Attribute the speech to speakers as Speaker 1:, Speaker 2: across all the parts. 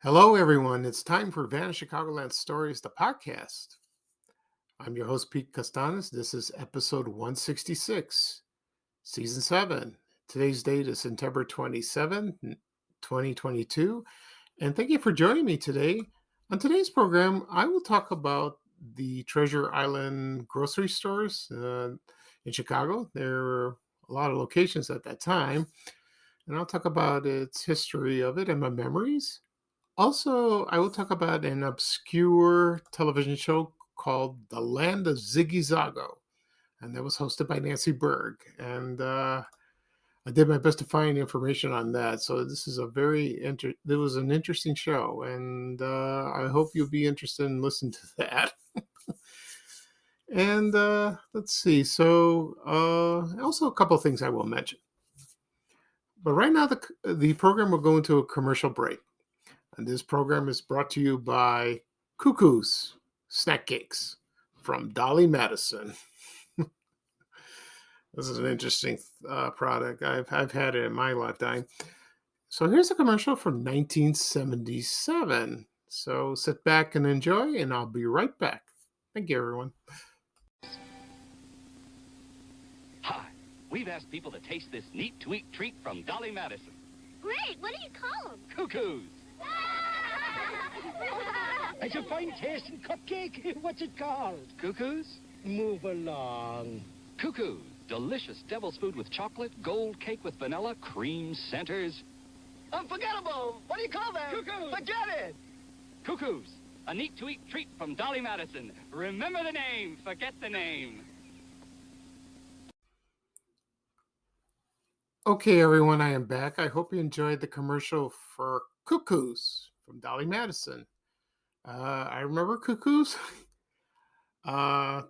Speaker 1: Hello, everyone. It's time for Vanna Chicagoland Stories, the podcast. I'm your host, Pete Costanis. This is episode 166, season 7. Today's date is September 27th, 2022. And thank you for joining me today. On today's program, I will talk about the Treasure Island grocery stores in Chicago. There were a lot of locations at that time. And I'll talk about its history of it and my memories. Also, I will talk about an obscure television show called The Land of Ziggy Zoggo, and that was hosted by Nancy Berg. And I did my best to find information on that. So this is it was an interesting show, and I hope you'll be interested in listening to that. And let's see. So also a couple of things I will mention. But right now, the program will go into a commercial break. And this program is brought to you by Cuckoo's Snack Cakes from Dolly Madison. This is an interesting product. I've had it in my lifetime. So here's a commercial from 1977. So sit back and enjoy, and I'll be right back. Thank you, everyone.
Speaker 2: Hi, we've asked people to taste this neat-to-eat treat from Dolly Madison.
Speaker 3: Great! What do you call them?
Speaker 2: Cuckoos.
Speaker 4: It's a fine tasting cupcake. What's it called?
Speaker 2: Cuckoos?
Speaker 4: Move along.
Speaker 2: Cuckoos. Delicious devil's food with chocolate, gold cake with vanilla, cream centers.
Speaker 4: Unforgettable. What do you call them?
Speaker 2: Cuckoos.
Speaker 4: Forget it.
Speaker 2: Cuckoos. A neat-to-eat treat from Dolly Madison. Remember the name, forget the name.
Speaker 1: Okay, everyone, I am back. I hope you enjoyed the commercial for Cuckoos from Dolly Madison. I remember Cuckoos. I'll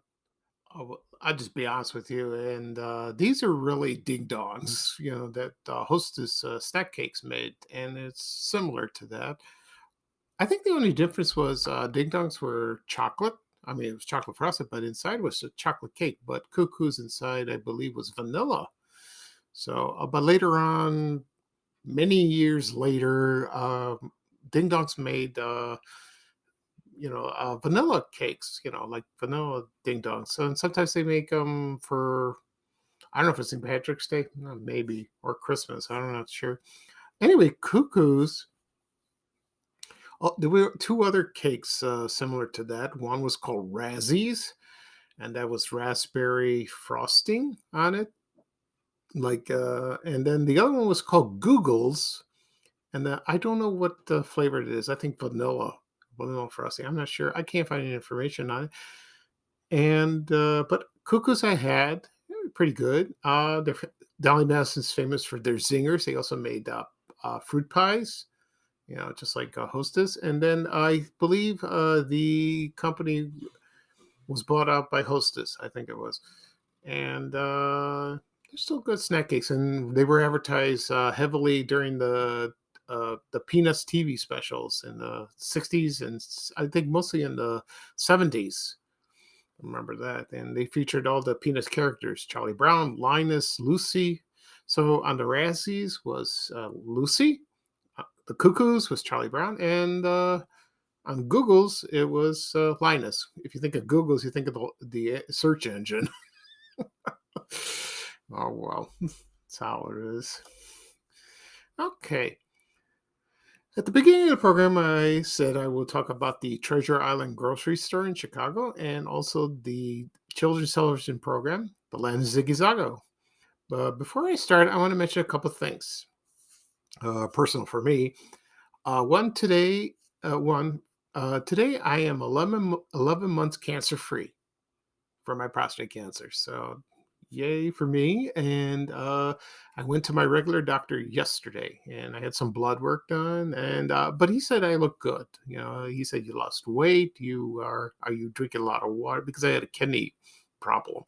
Speaker 1: just be honest with you, and these are really ding dongs, that Hostess snack cakes made, and it's similar to that. I think the only difference was ding dongs were chocolate. I mean, it was chocolate frosted, but inside was a chocolate cake. But Cuckoo's inside, I believe, was vanilla. So, but later on, many years later, ding dongs made vanilla cakes, like vanilla ding dongs. So, and sometimes they make them for, I don't know if it's St. Patrick's Day, maybe, or Christmas. I'm not sure. Anyway, Cuckoos. Oh, there were two other cakes similar to that. One was called Razzies, and that was raspberry frosting on it. And then the other one was called Googles, and I don't know what the flavor it is. I think vanilla frosting. I'm not sure. I can't find any information on it. And but Cuckoos I had, they were pretty good. Dolly Madison's famous for their zingers. They also made fruit pies, just like Hostess. And then I believe the company was bought out by Hostess. I think it was, and they're still good snack cakes, and they were advertised heavily during the Peanuts TV specials in the 60s, and I think mostly in the 70s. Remember that. And they featured all the Peanuts characters: Charlie Brown, Linus, Lucy. So on the Razzies was Lucy. The Cuckoos was Charlie Brown, and on Google's it was Linus. If you think of Google's, you think of the search engine. Oh, well, that's how it is. Okay. At the beginning of the program, I said I will talk about the Treasure Island grocery store in Chicago and also the children's television program, The Land of Ziggy Zoggo. But before I start, I want to mention a couple of things, personal for me. Today I am 11 months cancer-free for my prostate cancer. So yay for me. And I went to my regular doctor yesterday, and I had some blood work done, and but he said I look good. He said, you lost weight, are you drinking a lot of water, because I had a kidney problem.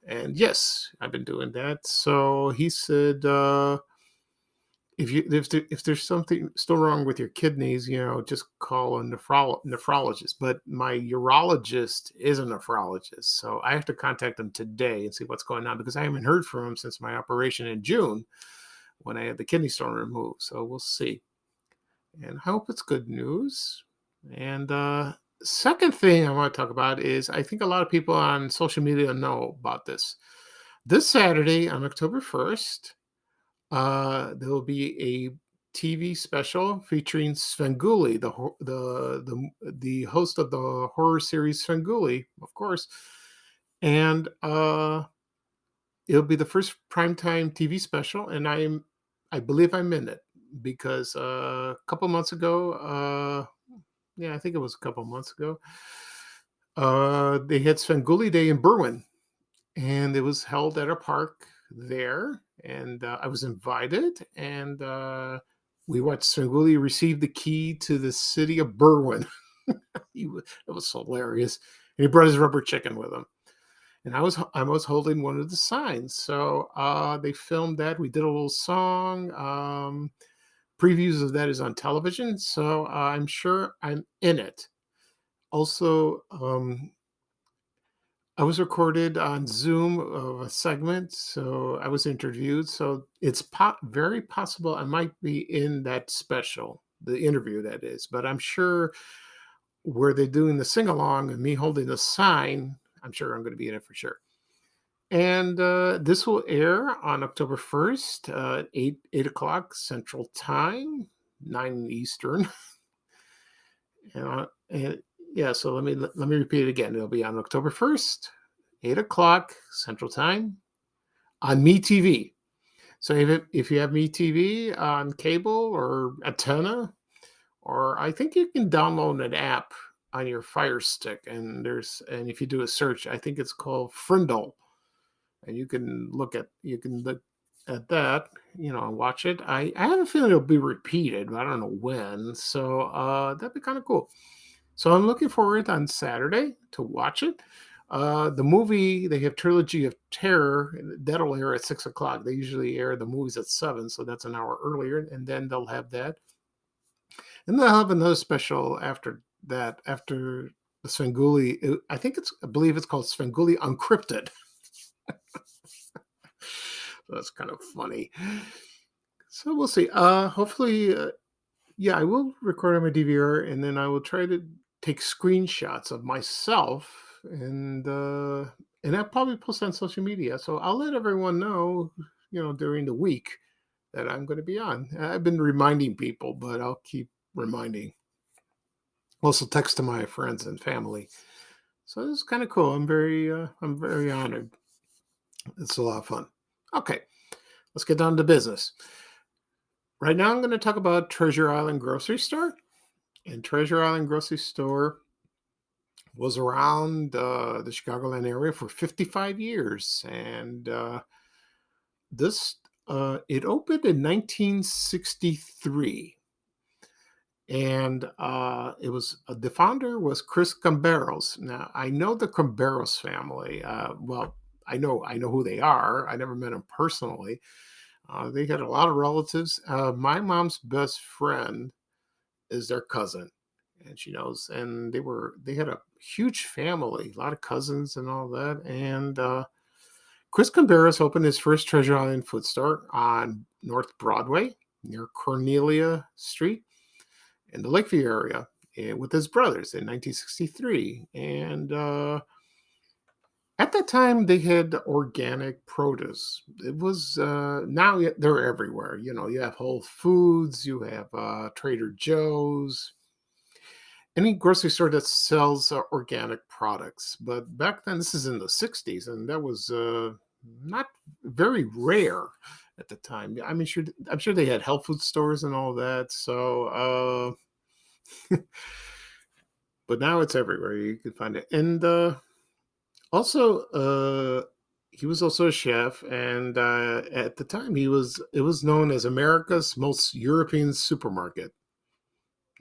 Speaker 1: And yes, I've been doing that. So he said, if there's something still wrong with your kidneys, just call a nephrologist. But my urologist is a nephrologist, so I have to contact him today and see what's going on, because I haven't heard from him since my operation in June when I had the kidney stone removed. So we'll see. and I hope it's good news. And second thing I want to talk about is I think a lot of people on social media know about this. This Saturday on October 1st, there will be a TV special featuring Svengoolie, the host of the horror series Svengoolie, of course, and it'll be the first primetime TV special, and I believe I'm in it because a couple months ago, yeah, I think it was a couple months ago, they had Svengoolie Day in Berwyn, and it was held at a park there, and I was invited, and we watched Svengoolie receive the key to the city of Berwyn. It was hilarious, and he brought his rubber chicken with him. And I was holding one of the signs. So they filmed that. We did a little song. Previews of that is on television. So I'm sure I'm in it. Also, I was recorded on Zoom of a segment. So I was interviewed. So it's very possible I might be in that special, the interview that is. But I'm sure where they're doing the sing along and me holding the sign, I'm sure I'm going to be in it for sure. And this will air on October 1st, 8 o'clock Central Time, 9 Eastern. And yeah, so let me repeat it again. It'll be on October 1st, 8 o'clock Central Time on MeTV. So if you have MeTV on cable or antenna, or I think you can download an app on your Fire Stick, and if you do a search, I think it's called Frindle, and you can look at that, and watch it. I have a feeling it'll be repeated, but I don't know when. So that'd be kind of cool. So I'm looking forward on Saturday to watch it. The movie, they have Trilogy of Terror that'll air at 6 o'clock. They usually air the movies at 7, so that's an hour earlier, and then they'll have that, and they'll have another special after that, after the Svengoolie. I believe it's called Svengoolie Uncrypted. So that's kind of funny. So we'll see. Hopefully, yeah, I will record on my DVR, and then I will try to take screenshots of myself, and I'll probably post on social media. So I'll let everyone know, during the week that I'm going to be on. I've been reminding people, but I'll keep reminding. Also, text to my friends and family. So this is kind of cool. I'm very honored. It's a lot of fun. Okay, let's get down to business. Right now, I'm going to talk about Treasure Island Grocery Store. And Treasure Island Grocery Store was around the Chicagoland area for 55 years. And this it opened in 1963. And the founder was Chris Camberos. Now, I know the Camberos family. Well, I know who they are. I never met them personally. They had a lot of relatives. My mom's best friend is their cousin, and she knows. And they had a huge family, a lot of cousins and all that. And Chris Camberos opened his first Treasure Island food store on North Broadway near Cornelia Street in the Lakeview area, with his brothers in 1963. And at that time, they had organic produce. It was now they're everywhere. You have Whole Foods, you have Trader Joe's, any grocery store that sells organic products. But back then, this is in the 60s, and that was not very rare at the time. I mean, I'm sure they had health food stores and all that. So, but now it's everywhere. You can find it. And also, he was also a chef, and at the time, it was known as America's most European supermarket.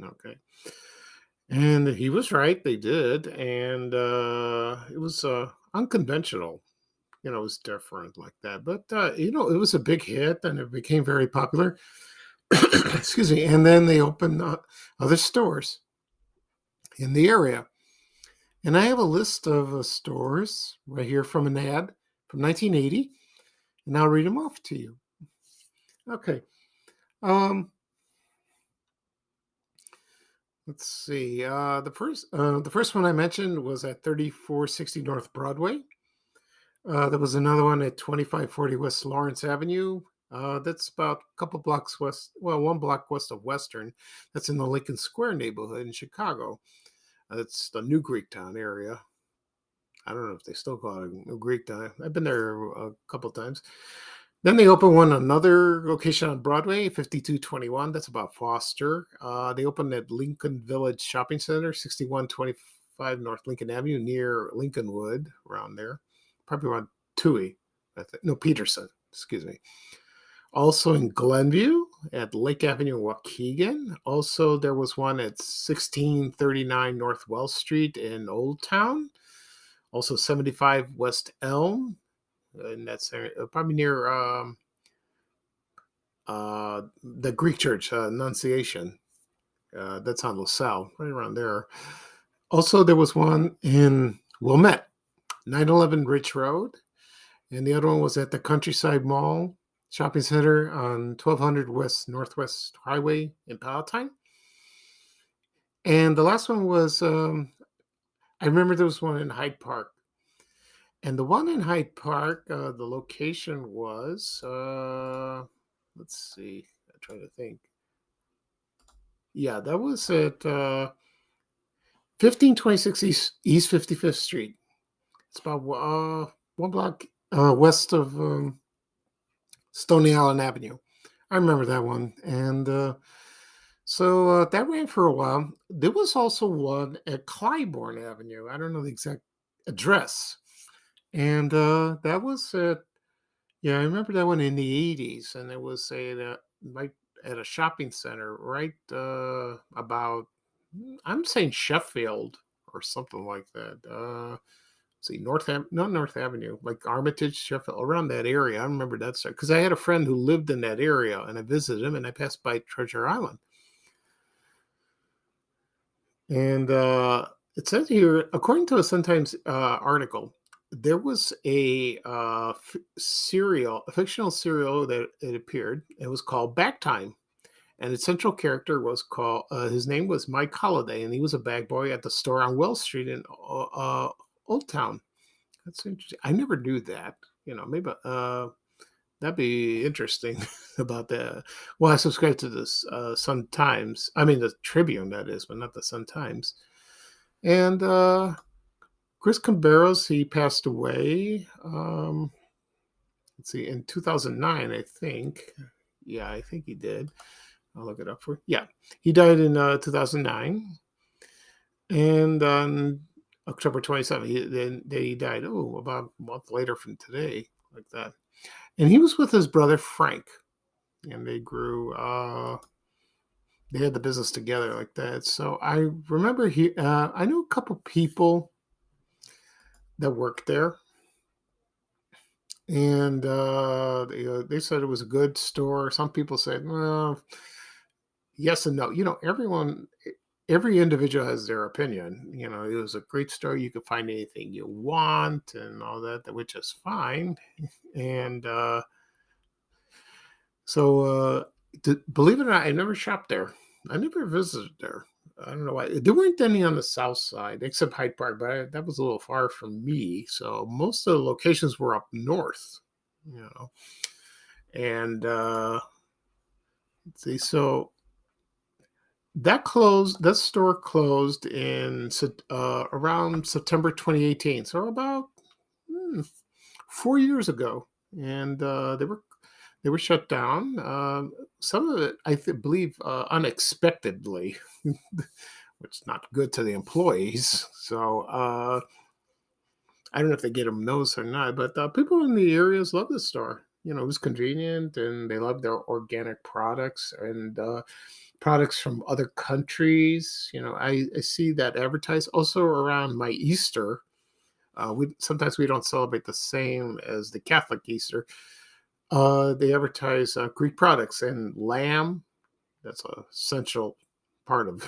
Speaker 1: Okay, and he was right. They did, and it was unconventional. It was different like that, but it was a big hit, and it became very popular. Excuse me. And then they opened other stores in the area. And I have a list of stores right here from an ad from 1980, and I'll read them off to you. Okay. Um, Let's see. The first one I mentioned was at 3460 North Broadway. There was another one at 2540 West Lawrence Avenue. That's about a couple blocks west, well, 1 block west of Western. That's in the Lincoln Square neighborhood in Chicago. That's the New Greektown area. I don't know if they still call it New Greektown. I've been there a couple times. Then they opened another location on Broadway, 5221. That's about Foster. They opened at Lincoln Village Shopping Center, 6125 North Lincoln Avenue, near Lincolnwood, around there. Probably around Toohey. No, Peterson, excuse me. Also in Glenview at Lake Avenue, Waukegan. Also, there was one at 1639 North Wells Street in Old Town. Also, 75 West Elm, and that's probably near the Greek church, Annunciation. That's on LaSalle, right around there. Also, there was one in Wilmette, 911 Rich Road, and the other one was at the Countryside Mall Shopping Center on 1200 West Northwest Highway in Palatine. And the last one was, I remember there was one in Hyde Park. And the one in Hyde Park, the location was, let's see, I'm trying to think. Yeah, that was at 1526 East 55th Street. It's about 1 block west of Stony Island Avenue. I remember that one. And so that ran for a while. There was also one at Clybourne Avenue. I don't know the exact address. And that was yeah, I remember that one in the 80s. And it was right at a shopping center, right about, I'm saying Sheffield or something like that. See, not North Avenue, like Armitage, Sheffield, around that area. I remember that because I had a friend who lived in that area, and I visited him, and I passed by Treasure Island. And it says here, according to a Sun-Times article, there was a fictional serial that it appeared. It was called Back Time, and its central character was called. His name was Mike Holliday, and he was a bag boy at the store on Wells Street in Old Town. That's interesting. I never knew that. Maybe that'd be interesting about that. Well, I subscribe to this Sun Times. I mean, the Tribune, that is, but not the Sun Times. And Chris Camberos, he passed away. Let's see, in 2009, I think. Yeah, I think he did. I'll look it up for you. Yeah, he died in 2009. And on October 27th, he died, about a month later from today, like that. And he was with his brother, Frank. And they grew, they had the business together like that. So I remember I knew a couple people that worked there. And they said it was a good store. Some people said, well, yes and no. Every individual has their opinion. It was a great store. You could find anything you want and all that, which is fine. And so, believe it or not, I never shopped there. I never visited there. I don't know why. There weren't any on the south side except Hyde Park, but that was a little far from me. So most of the locations were up north, And let's see, so that store closed in around September 2018. So about 4 years ago, and they were shut down. Some of it, I believe, unexpectedly, which is not good to the employees. So I don't know if they get them notice or not, but people in the areas love the store. It was convenient, and they love their organic products and products from other countries. I see that advertised also around my Easter. Sometimes we don't celebrate the same as the Catholic Easter. They advertise Greek products and lamb. That's an essential part of,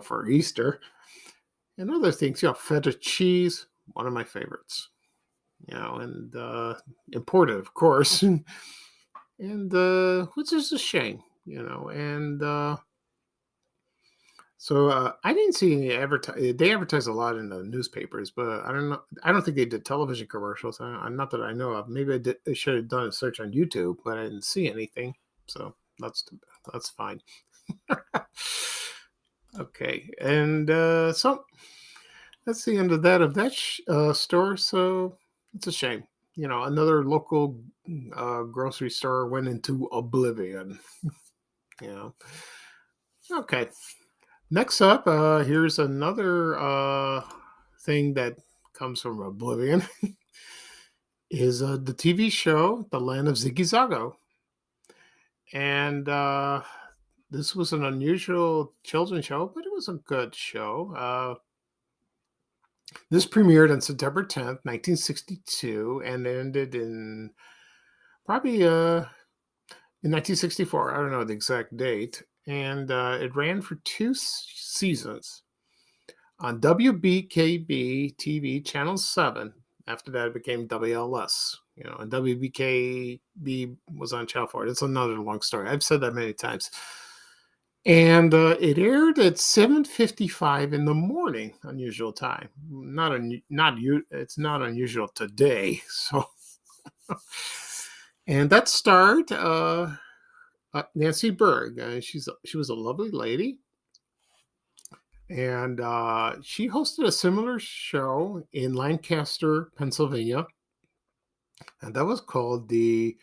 Speaker 1: for Easter. And other things, feta cheese, one of my favorites. And imported, of course. And which is a shame, and So I didn't see any advertise. They advertise a lot in the newspapers, but I don't know. I don't think they did television commercials. Not that I know of. Maybe I should have done a search on YouTube, but I didn't see anything. So that's fine. Okay, and so that's the end of that store. So it's a shame. Another local grocery store went into oblivion. You know. Okay. Next up, here's another thing that comes from oblivion is the TV show The Land of Ziggy Zoggo. And this was an unusual children's show, but it was a good show. This premiered on September 10th, 1962, and ended in probably in 1964. I don't know the exact date. And it ran for two seasons on WBKB TV Channel 7. After that, it became WLS. And WBKB was on Channel 4. It's another long story. I've said that many times. And it aired at 7:55 in the morning, unusual time. It's not unusual today. So, and that starred Nancy Berg. She was a lovely lady, and she hosted a similar show in Lancaster, Pennsylvania, and that was called the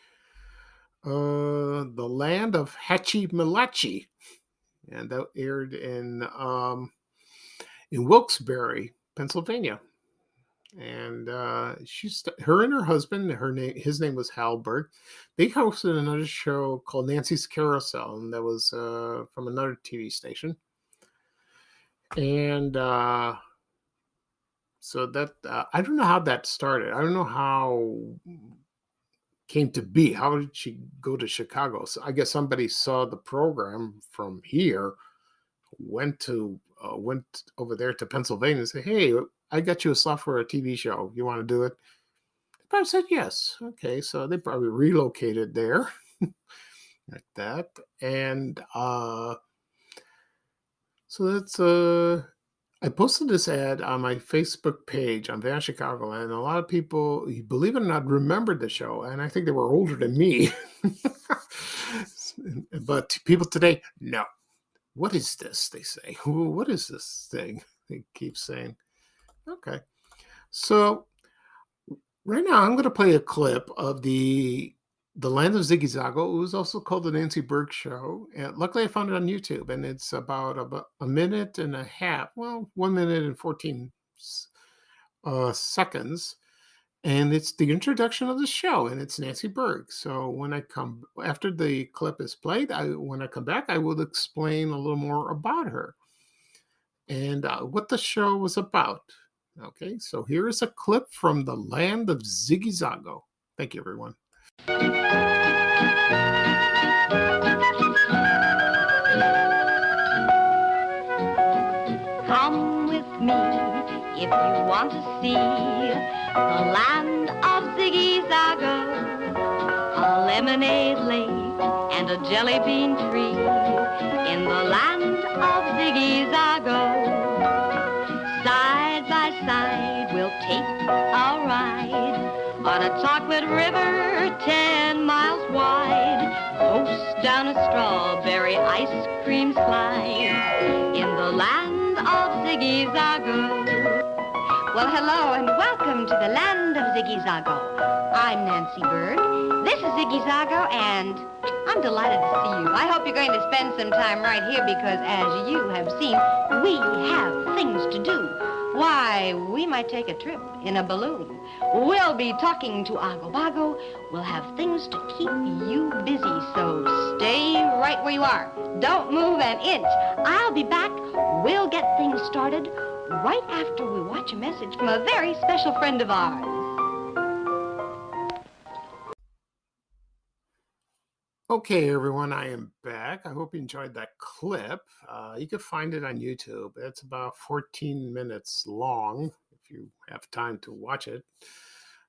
Speaker 1: Land of Hachi Malachi, and that aired in Wilkes-Barre, Pennsylvania. And her and her husband, his name was Hal Berg. They hosted another show called Nancy's Carousel, and that was from another TV station. And so that I don't know how that started. I don't know how came to be. How did she go to Chicago? So I guess somebody saw the program from here, went over there to Pennsylvania and said, "Hey, I got you a slot for a TV show. You want to do it?" They probably said yes. Okay, so they probably relocated there like that, and so that's I posted this ad on my Facebook page on Van Chicago, and a lot of people, believe it or not, remembered the show, and I think they were older than me. But people today, no. What is this? They say. What is this thing? They keep saying. Okay. So right now I'm going to play a clip of the Land of Ziggy Zoggo. It was also called the Nancy Berg Show. And luckily I found it on YouTube, and it's about a minute and a half. Well, 1 minute and 14 seconds. And it's the introduction of the show, and it's Nancy Berg. So when I come after the clip is played, when I come back, I will explain a little more about her and what the show was about. Okay, so here is a clip from the Land of Ziggy Zoggo. Thank you, everyone.
Speaker 5: Come with me if you want to see the land of Ziggy Zoggo, a lemonade lake and a jelly bean tree in the land of Ziggy Zoggo. Side by side we'll take a ride on a chocolate river 10 miles wide, coast down a strawberry ice cream slide in the land of Ziggy Zoggo. Well, hello and welcome to the land of Ziggy Zoggo. I'm Nancy Berg. This is Ziggy Zoggo, and I'm delighted to see you. I hope you're going to spend some time right here because, as you have seen, we have things to do. Why, we might take a trip in a balloon. We'll be talking to Agobago. We'll have things to keep you busy, so stay right where you are. Don't move an inch. I'll be back. We'll get things started right after we watch a message from a very special friend of ours.
Speaker 1: Okay, everyone, I am back. I hope you enjoyed that clip. You can find it on YouTube. It's about 14 minutes long if you have time to watch it.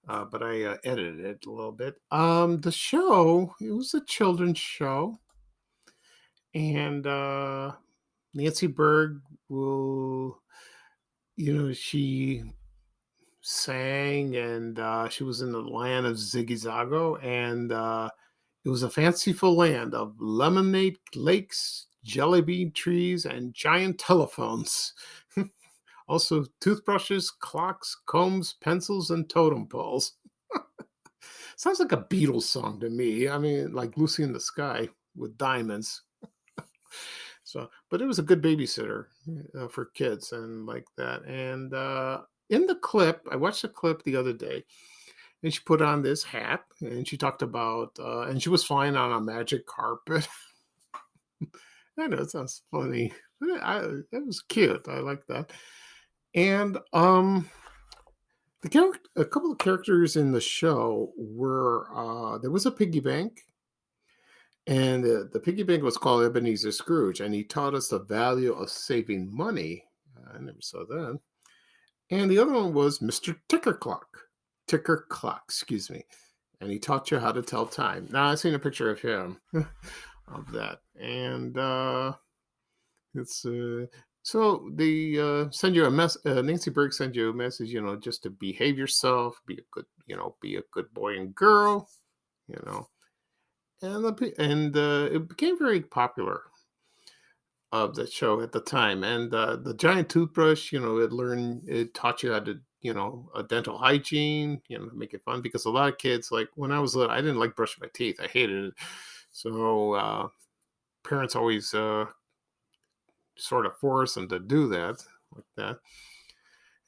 Speaker 1: But I edited it a little bit. The show, it was a children's show. And Nancy Berg will, she sang, and she was in the land of Ziggy Zoggo, and it was a fanciful land of lemonade lakes, jelly bean trees, and giant telephones. Also, toothbrushes, clocks, combs, pencils, and totem poles. Sounds like a Beatles song to me. I mean, like Lucy in the Sky with diamonds. So, but it was a good babysitter for kids and like that. And in the clip, I watched the clip the other day, and she put on this hat, and she talked about, and she was flying on a magic carpet. I know it sounds funny. It was cute. I like that. And a couple of characters in the show were there was a piggy bank, and the piggy bank was called Ebenezer Scrooge, and he taught us the value of saving money. I never saw that. And the other one was Mr. Ticker Clock, excuse me, and he taught you how to tell time. Now I've seen a picture of him of that, and it's so they send you a mess. Nancy Berg send you a message, just to behave yourself, be a good boy and girl, you know. And it became very popular of that show at the time. And the giant toothbrush, it taught you how to, a dental hygiene, make it fun, because a lot of kids, like when I was little, I didn't like brushing my teeth. I hated it. So parents always sort of force them to do that, like that.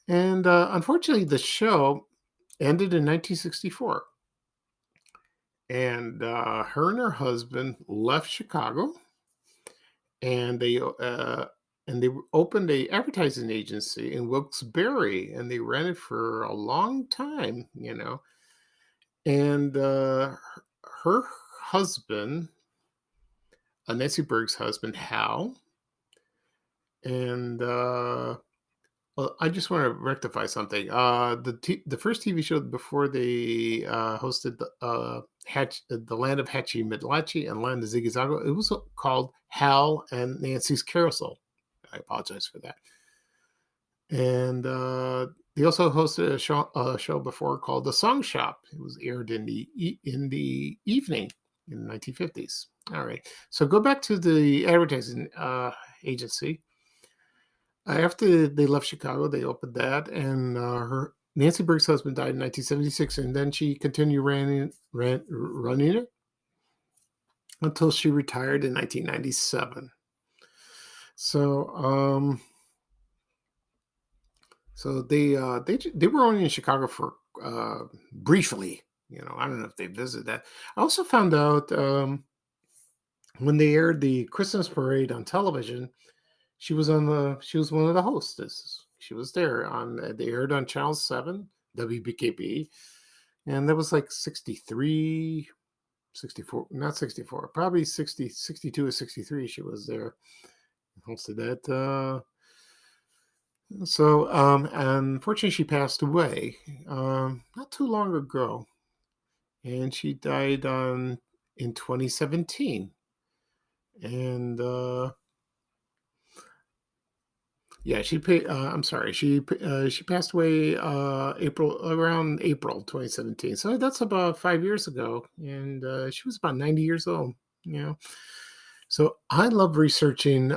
Speaker 1: And unfortunately, the show ended in 1964. And her and her husband left Chicago, and they opened a advertising agency in Wilkes-Barre, and they ran it for a long time. And her husband, Nancy Berg's husband, Hal, and well, I just want to rectify something. The first TV show before they hosted the Land of Hatchie Midlachi and Land of Ziggy Zoggo, it was called Hal and Nancy's Carousel. I apologize for that. And they also hosted a show before called The Song Shop. It was aired in the evening in the 1950s. All right, so go back to the advertising agency. After they left Chicago, they opened that, and Nancy Berg's husband died in 1976, and then she continued running it until she retired in 1997. So, so they were only in Chicago for briefly. I don't know if they visited that. I also found out when they aired the Christmas parade on television, she was one of the hostesses. She was there they aired on Channel 7, WBKB, and that was like 63, 64, not 64, probably 60, 62 or 63. She was there, hosted that. So unfortunately, she passed away not too long ago, and she died in 2017. And yeah, I'm sorry. She passed away around April 2017. So that's about 5 years ago, and she was about 90 years old. So I love researching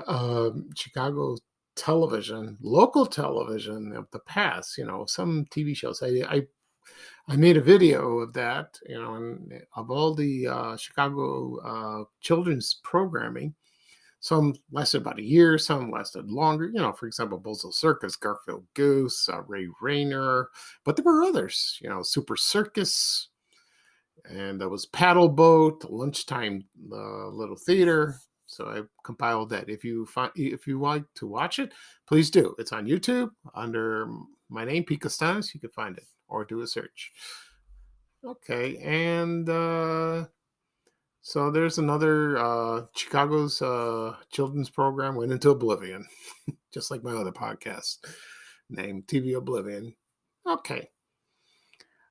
Speaker 1: Chicago television, local television of the past. Some TV shows. I made a video of that. And of all the Chicago children's programming. Some lasted about a year, some lasted longer. For example, Bozo Circus, Garfield Goose, Ray Rayner. But there were others, Super Circus, and there was Paddle Boat, Lunchtime Little Theater. So I compiled that. If you like to watch it, please do. It's on YouTube under my name, Pete Costanis. You can find it or do a search. Okay, and so there's another Chicago's children's program went into oblivion, just like my other podcast named TV Oblivion. Okay.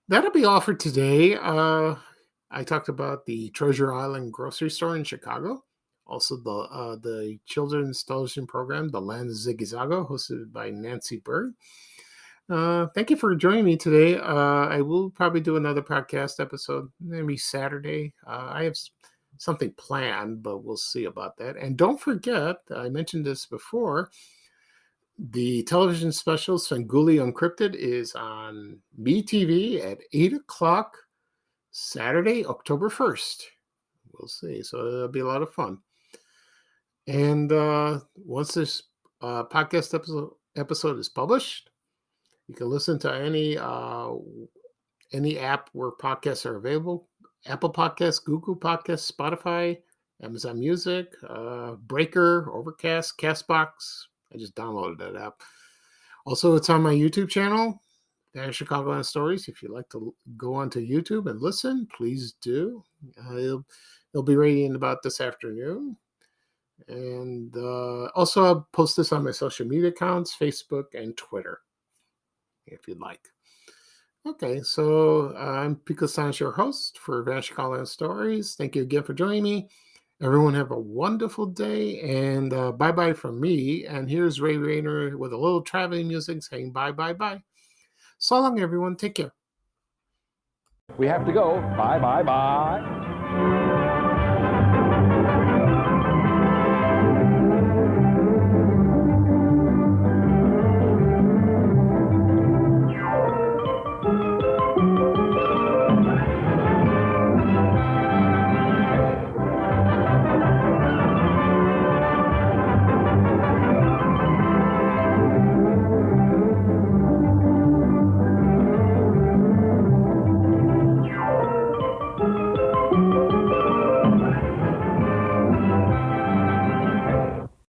Speaker 1: That'll be all for today. I talked about the Treasure Island grocery store in Chicago. Also, the children's television program, The Land of Ziggy Zoggo, hosted by Nancy Berg. Thank you for joining me today. I will probably do another podcast episode, maybe Saturday. I have something planned, but we'll see about that. And don't forget, I mentioned this before, the television special Svengoolie Uncrypted is on MeTV at 8 o'clock Saturday, October 1st. We'll see. So it'll be a lot of fun. And once this podcast episode is published, you can listen to any app where podcasts are available: Apple Podcasts, Google Podcasts, Spotify, Amazon Music, Breaker, Overcast, Castbox. I just downloaded that app. Also, it's on my YouTube channel, Vanished Chicagoland Stories. If you'd like to go onto YouTube and listen, please do. It'll be ready in about this afternoon. And also, I'll post this on my social media accounts, Facebook and Twitter, if you'd like. Okay, so I'm Pico Sanchez, your host for Vanished Chicagoland Stories. Thank you again for joining me. Everyone have a wonderful day, and bye-bye from me. And here's Ray Rayner with a little traveling music saying bye, bye, bye. So long, everyone. Take care.
Speaker 6: We have to go. Bye, bye, bye.